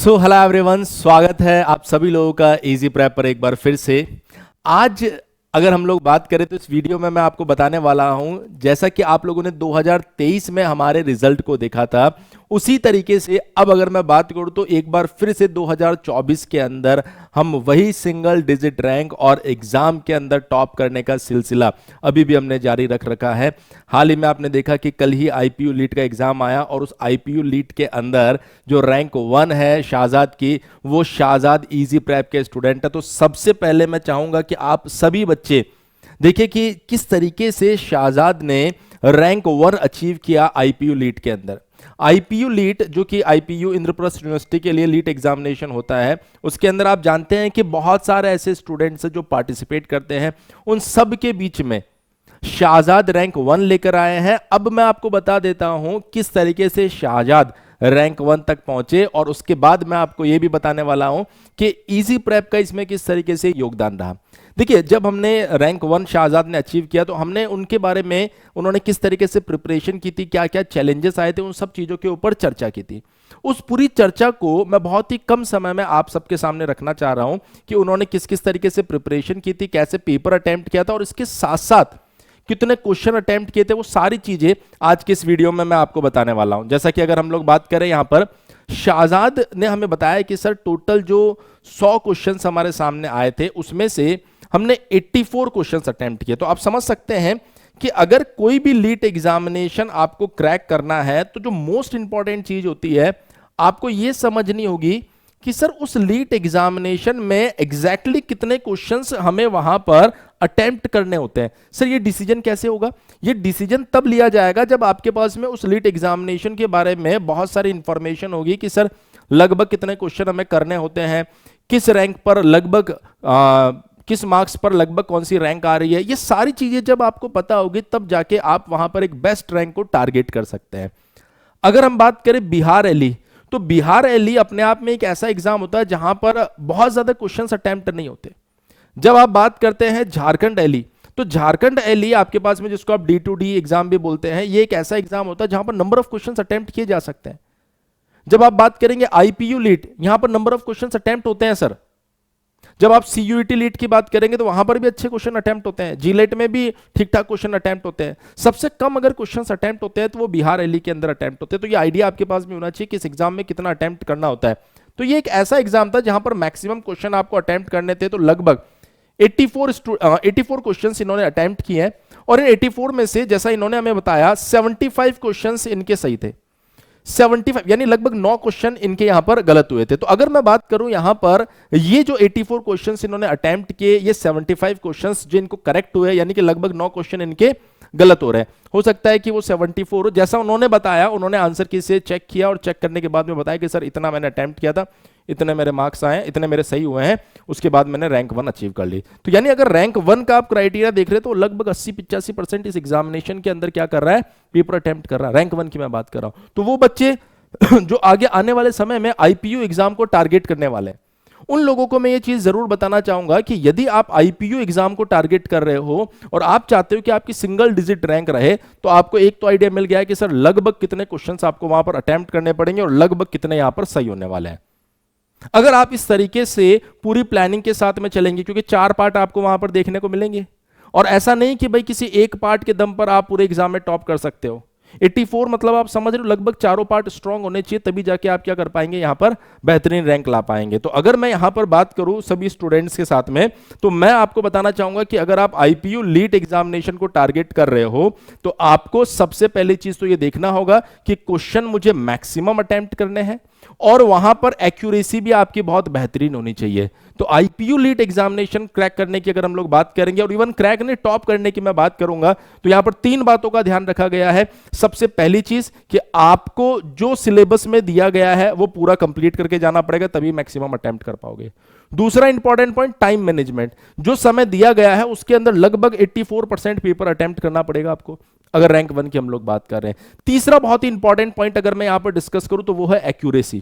So hello everyone, स्वागत है आप सभी लोगों का इजी प्रेप पर एक बार फिर से। आज अगर हम लोग बात करें तो इस वीडियो में मैं आपको बताने वाला हूं, जैसा कि आप लोगों ने 2023 में हमारे रिजल्ट को देखा था, उसी तरीके से अब अगर मैं बात करूं तो एक बार फिर से 2024 के अंदर हम वही सिंगल डिजिट रैंक और एग्जाम के अंदर टॉप करने का सिलसिला अभी भी हमने जारी रख रखा है। हाल ही में आपने देखा कि कल ही आईपीयू लीट का एग्जाम आया और उस आईपीयू लीट के अंदर जो रैंक 1 है शाहजाद की, वो शाहजाद इजी प्रेप के स्टूडेंट है। तो सबसे पहले मैं चाहूंगा कि आप सभी बच्चे देखिए कि किस तरीके से शाहजाद ने रैंक 1 अचीव किया आईपीयू लीट के अंदर। आईपीयू लीट जो कि आईपीयू इंद्रप्रस्थ यूनिवर्सिटी के लिए लीट एग्जामिनेशन होता है, उसके अंदर आप जानते हैं कि बहुत सारे ऐसे स्टूडेंट्स जो पार्टिसिपेट करते हैं, उन सब के बीच में शाहजाद रैंक 1 लेकर आए हैं। अब मैं आपको बता देता हूं किस तरीके से शाहजाद रैंक 1 तक पहुंचे और उसके बाद मैं आपको यह भी बताने वाला हूं कि इजी प्रेप का इसमें किस तरीके से योगदान रहा। देखिए, जब हमने रैंक 1 शाहजाद ने अचीव किया तो हमने उनके बारे में, उन्होंने किस तरीके से प्रिपरेशन की थी, क्या क्या चैलेंजेस आए थे, उन सब चीजों के ऊपर चर्चा की थी। उस पूरी चर्चा को मैं बहुत ही कम समय में आप सबके सामने रखना चाह रहा हूं कि उन्होंने किस किस तरीके से प्रिपरेशन की थी, कैसे पेपर अटेम्प्ट किया था और इसके साथ साथ कितने क्वेश्चन अटेम्प्ट किए थे, वो सारी चीजें आज के इस वीडियो में मैं आपको बताने वाला हूं। जैसा कि अगर हम लोग बात करें, यहां पर शाहजाद ने हमें बताया कि सर टोटल जो 100 क्वेश्चंस हमारे सामने आए थे उसमें से हमने 84 क्वेश्चंस अटेम्प्ट किए। तो आप समझ सकते हैं कि अगर कोई भी लीट एग्जामिनेशन आपको क्रैक करना है तो जो मोस्ट इंपॉर्टेंट चीज होती है, आपको यह समझनी होगी कि सर उस लीट एग्जामिनेशन में एग्जैक्टली कितने क्वेश्चंस हमें वहां पर अटेम्प्ट करने होते हैं। सर ये डिसीजन कैसे होगा? ये डिसीजन तब लिया जाएगा जब आपके पास में उस लीट एग्जामिनेशन के बारे में बहुत सारी इंफॉर्मेशन होगी कि सर लगभग कितने क्वेश्चन हमें करने होते हैं, किस रैंक पर लगभग किस मार्क्स पर लगभग कौन सी रैंक आ रही है। ये सारी चीजें जब आपको पता होगी तब जाके आप वहां पर एक बेस्ट रैंक को टारगेट कर सकते हैं। अगर हम बात करें बिहार एली, तो बिहार एली अपने आप में एक ऐसा एग्जाम होता है जहां पर बहुत ज्यादा क्वेश्चंस अटेम्प्ट नहीं होते। जब आप बात करते हैं झारखंड एली, तो झारखंड एली आपके पास में, जिसको आप D2D एग्जाम भी बोलते हैं, ये एक ऐसा एग्जाम होता है जहां पर नंबर ऑफ क्वेश्चंस अटेम्प्ट किए जा सकते हैं। जब आप बात करेंगे आईपीयू लीट, यहां पर नंबर ऑफ क्वेश्चंस अटेम्प्ट होते हैं सर। जब आप सीयूईटी लीट की बात करेंगे तो वहां पर भी अच्छे क्वेश्चन अटेम्प्ट होते हैं, जीलेट में भी ठीक ठाक क्वेश्चन अटेम्प्ट होते हैं। सबसे कम अगर क्वेश्चन अटेम्प्ट होते हैं तो वो बिहार एली के अंदर अटेम्प्ट होते हैं। तो ये आइडिया आपके पास भी होना चाहिए कि इस एग्जाम में कितना अटेम्प्ट करना होता है। तो ये एक ऐसा एग्जाम था जहां पर मैक्सिमम क्वेश्चन आपको अटेम्प्ट करने थे, तो लगभग 84 क्वेश्चंस इन्होंने अटेम्प्ट किए हैं और इन 84 में से, जैसा इन्होंने हमें बताया, 75 क्वेश्चंस इनके सही थे। 75 यानी लगभग 9 क्वेश्चन इनके यहां पर गलत हुए थे। तो अगर मैं बात करूं यहां पर, ये जो 84 क्वेश्चंस इन्होंने अटेम्प्ट किए, ये 75 क्वेश्चंस जो इनको करेक्ट हुए, यानी कि लगभग 9 क्वेश्चन इनके गलत हो रहे हैं। हो सकता है कि वो 74 हो, जैसा उन्होंने बताया। उन्होंने आंसर की से चेक किया और चेक करने के बाद में बताया कि सर इतना मैंने अटेम्प्ट किया था, इतने मेरे मार्क्स आए, इतने मेरे सही हुए हैं, उसके बाद मैंने रैंक 1 अचीव कर ली। तो यानी अगर रैंक 1 का आप क्राइटेरिया देख रहे हो तो लगभग 80-85% इस एग्जामिनेशन के अंदर क्या कर रहा है, पेपर अटेम्प्ट कर रहा है। रैंक 1 की मैं बात कर रहा हूं। तो वो बच्चे जो आगे आने वाले समय में आईपीयू एग्जाम को टारगेट करने वाले हैं, उन लोगों को मैं ये चीज जरूर बताना चाहूंगा कि यदि आप आईपीयू एग्जाम को टारगेट कर रहे हो और आप चाहते हो कि आपकी सिंगल डिजिट रैंक रहे, तो आपको एक तो आइडिया मिल गया है कि सर लगभग कितने क्वेश्चंस आपको वहां पर अटेम्प्ट करने पड़ेंगे और लगभग कितने यहां पर सही होने वाले हैं। अगर आप इस तरीके से पूरी प्लानिंग के साथ में चलेंगे, क्योंकि 4 पार्ट आपको वहां पर देखने को मिलेंगे और ऐसा नहीं कि भाई किसी एक पार्ट के दम पर आप पूरे एग्जाम में टॉप कर सकते हो। 84 मतलब आप समझ रहे हो, लगभग चारों पार्ट स्ट्रांग होने चाहिए, तभी जाके आप क्या कर पाएंगे, यहां पर बेहतरीन रैंक ला पाएंगे। तो अगर मैं यहां पर बात करूं सभी स्टूडेंट्स के साथ में, तो मैं आपको बताना चाहूंगा कि अगर आप आईपीयू लीट एग्जामिनेशन को टारगेट कर रहे हो तो आपको सबसे पहली चीज तो यह देखना होगा कि क्वेश्चन मुझे मैक्सिमम अटेम्प्ट करने हैं और वहां पर एक्यूरेसी भी आपकी बहुत बेहतरीन होनी चाहिए। तो आईपीयू लीट एग्जामिनेशन क्रैक करने की अगर हम लोग बात करेंगे, और इवन क्रैक ने टॉप करने की मैं बात करूंगा, तो यहां पर 3 बातों का ध्यान रखा गया है। सबसे पहली चीज कि आपको जो सिलेबस में दिया गया है वो पूरा कंप्लीट करके जाना पड़ेगा, तभी मैक्सिमम अटेम्प्ट कर पाओगे। दूसरा इंपॉर्टेंट पॉइंट, टाइम मैनेजमेंट। जो समय दिया गया है उसके अंदर लगभग 84% पेपर अटेम्प्ट करना पड़ेगा आपको, अगर रैंक 1 की हम लोग बात कर रहे हैं। तीसरा बहुत ही इंपॉर्टेंट पॉइंट अगर मैं यहां पर डिस्कस करूं तो वो है एक्यूरेसी।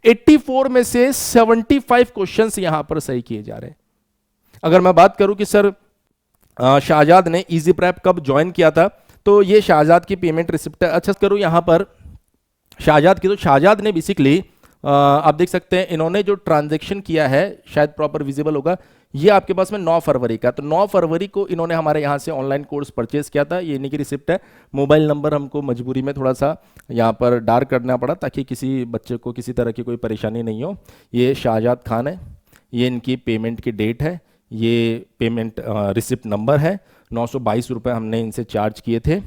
84 में से 75 क्वेश्चंस यहां पर सही किए जा रहे हैं। अगर मैं बात करूं कि सर शाहजाद ने इजी प्रेप कब ज्वाइन किया था, तो ये शाहजाद की पेमेंट रिसिप्ट, अच्छा करूं यहां पर शाहजाद की, तो शाहजाद ने बेसिकली आप देख सकते हैं इन्होंने जो ट्रांजैक्शन किया है, शायद प्रॉपर विजिबल होगा, ये आपके पास में 9 फरवरी का। तो 9 फरवरी को इन्होंने हमारे यहाँ से ऑनलाइन कोर्स परचेज किया था। ये इन्हीं की रिसिप्ट है। मोबाइल नंबर हमको मजबूरी में थोड़ा सा यहाँ पर डार्क करना पड़ा ताकि किसी बच्चे को किसी तरह की कोई परेशानी नहीं हो। ये शाहजाद खान है, ये इनकी पेमेंट की डेट है, ये पेमेंट रिसिप्ट नंबर है। 922 रुपये हमने इनसे चार्ज किए थे।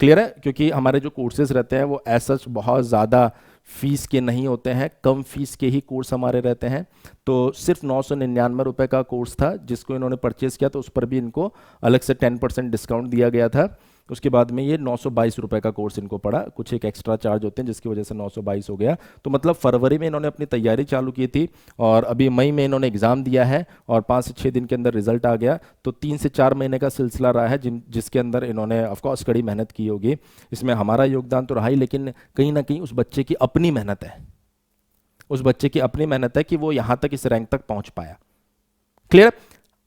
क्लियर है? क्योंकि हमारे जो कोर्सेज रहते हैं वो ऐसा बहुत ज़्यादा फीस के नहीं होते हैं, कम फीस के ही कोर्स हमारे रहते हैं। तो सिर्फ 999 रुपये का कोर्स था जिसको इन्होंने परचेज़ किया, तो उस पर भी इनको अलग से 10% डिस्काउंट दिया गया था। उसके बाद में ये 922 रुपये का कोर्स इनको पड़ा, कुछ एक एक्स्ट्रा चार्ज होते हैं जिसकी वजह से 922 हो गया। तो मतलब फरवरी में इन्होंने अपनी तैयारी चालू की थी और अभी मई में इन्होंने एग्ज़ाम दिया है और 5 से 6 दिन के अंदर रिजल्ट आ गया। तो 3 से 4 महीने का सिलसिला रहा है जिसके अंदर इन्होंने ऑफकोर्स कड़ी मेहनत की होगी। इसमें हमारा योगदान तो रहा ही, लेकिन कहीं ना कहीं उस बच्चे की अपनी मेहनत है, उस बच्चे की अपनी मेहनत है कि वो यहाँ तक इस रैंक तक पहुँच पाया। क्लियर?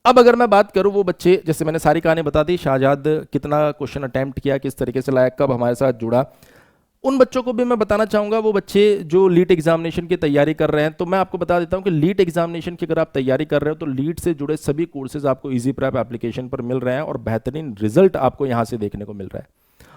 अब अगर मैं बात करूं वो बच्चे, जैसे मैंने सारी कहानी बता दी, शाहजाद कितना क्वेश्चन अटेम्प्ट किया, किस तरीके से लाया, कब हमारे साथ जुड़ा, उन बच्चों को भी मैं बताना चाहूंगा। वो बच्चे जो लीट एग्जामिनेशन की तैयारी कर रहे हैं, तो मैं आपको बता देता हूं कि लीट एग्जामिनेशन की अगर आप तैयारी कर रहे हो तो लीट से जुड़े सभी कोर्सेज आपको इजी प्रेप एप्लीकेशन पर मिल रहे हैं और बेहतरीन रिजल्ट आपको यहां से देखने को मिल रहा है।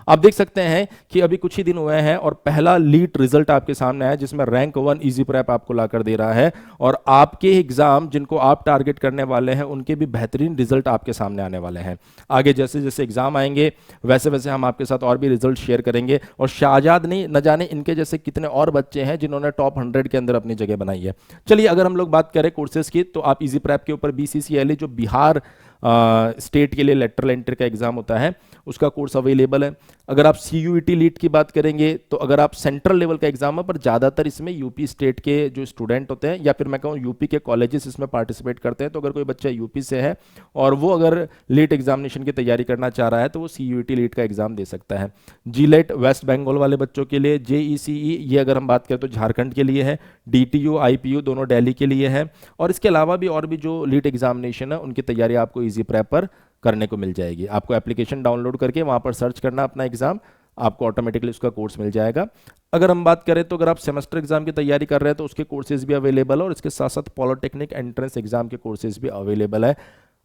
आप देख सकते हैं कि अभी कुछ ही दिन हुए हैं और पहला लीट रिजल्ट आपके सामने आया जिसमें रैंक 1 इजी प्रेप आपको लाकर दे रहा है और आपके एग्जाम जिनको आप टारगेट करने वाले हैं उनके भी बेहतरीन रिजल्ट आपके सामने आने वाले हैं। आगे जैसे जैसे एग्जाम आएंगे वैसे वैसे हम आपके साथ और भी रिजल्ट शेयर करेंगे। और शाहजाद नहीं, न जाने इनके जैसे कितने और बच्चे हैं जिन्होंने टॉप 100 के अंदर अपनी जगह बनाई है। चलिए अगर हम लोग बात करें कोर्सेज की, तो आप इजी प्रेप के ऊपर BCCLE जो बिहार स्टेट के लिए लेटरल एंट्री का एग्जाम होता है उसका कोर्स अवेलेबल है। अगर आप CUET लीट की बात करेंगे तो अगर आप सेंट्रल लेवल का एग्जाम है, पर ज़्यादातर इसमें यूपी स्टेट के जो स्टूडेंट होते हैं या फिर मैं कहूँ यूपी के कॉलेजेस इसमें पार्टिसिपेट करते हैं। तो अगर कोई बच्चा यूपी से है और वो अगर लीट एग्जामिनेशन की तैयारी करना चाह रहा है तो वो CUET लीट का एग्जाम दे सकता है। GLET वेस्ट बंगाल वाले बच्चों के लिए, JECE ये अगर हम बात करें तो झारखंड के लिए है, DTU IPU दोनों दिल्ली के लिए है। और इसके अलावा भी और भी जो लीट एग्जामिनेशन है उनकी तैयारी आपको इजी प्रेप पर करने को मिल जाएगी। आपको एप्लीकेशन डाउनलोड करके वहां पर सर्च करना अपना एग्जाम, आपको ऑटोमेटिकली उसका कोर्स मिल जाएगा। अगर हम बात करें तो अगर आप सेमेस्टर एग्जाम की तैयारी कर रहे हैं तो उसके कोर्सेज भी अवेलेबल है और इसके साथ साथ पॉलिटेक्निक एंट्रेंस एग्जाम के कोर्सेज भी अवेलेबल है।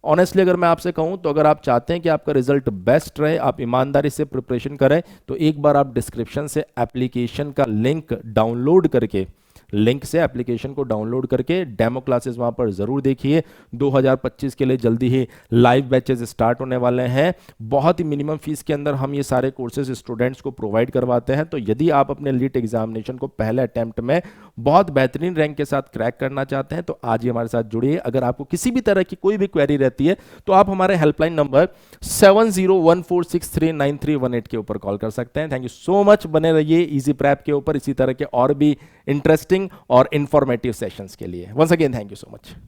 ऑनेस्टली अगर मैं आपसे कहूं तो अगर आप चाहते हैं कि आपका रिजल्ट बेस्ट रहे, आप ईमानदारी से प्रिपरेशन करें, तो एक बार आप डिस्क्रिप्शन से एप्लीकेशन का लिंक डाउनलोड करके, लिंक से एप्लीकेशन को डाउनलोड करके डेमो क्लासेस वहां पर जरूर देखिए। 2025 के लिए जल्दी ही लाइव बैचेस स्टार्ट होने वाले हैं। बहुत ही मिनिमम फीस के अंदर हम ये सारे कोर्सेज स्टूडेंट्स को प्रोवाइड करवाते हैं। तो यदि आप अपने लीट एग्जामिनेशन को पहले अटेम्प्ट में बहुत बेहतरीन रैंक के साथ क्रैक करना चाहते हैं तो आज ही हमारे साथ जुड़िए। अगर आपको किसी भी तरह की कोई भी क्वेरी रहती है तो आप हमारे हेल्पलाइन नंबर 7014639318 के ऊपर कॉल कर सकते हैं। Thank you so much. बने रहिए इजी प्रेप के ऊपर इसी तरह के और भी इंटरेस्टिंग और इंफॉर्मेटिव सेशंस के लिए। Once again thank you so much.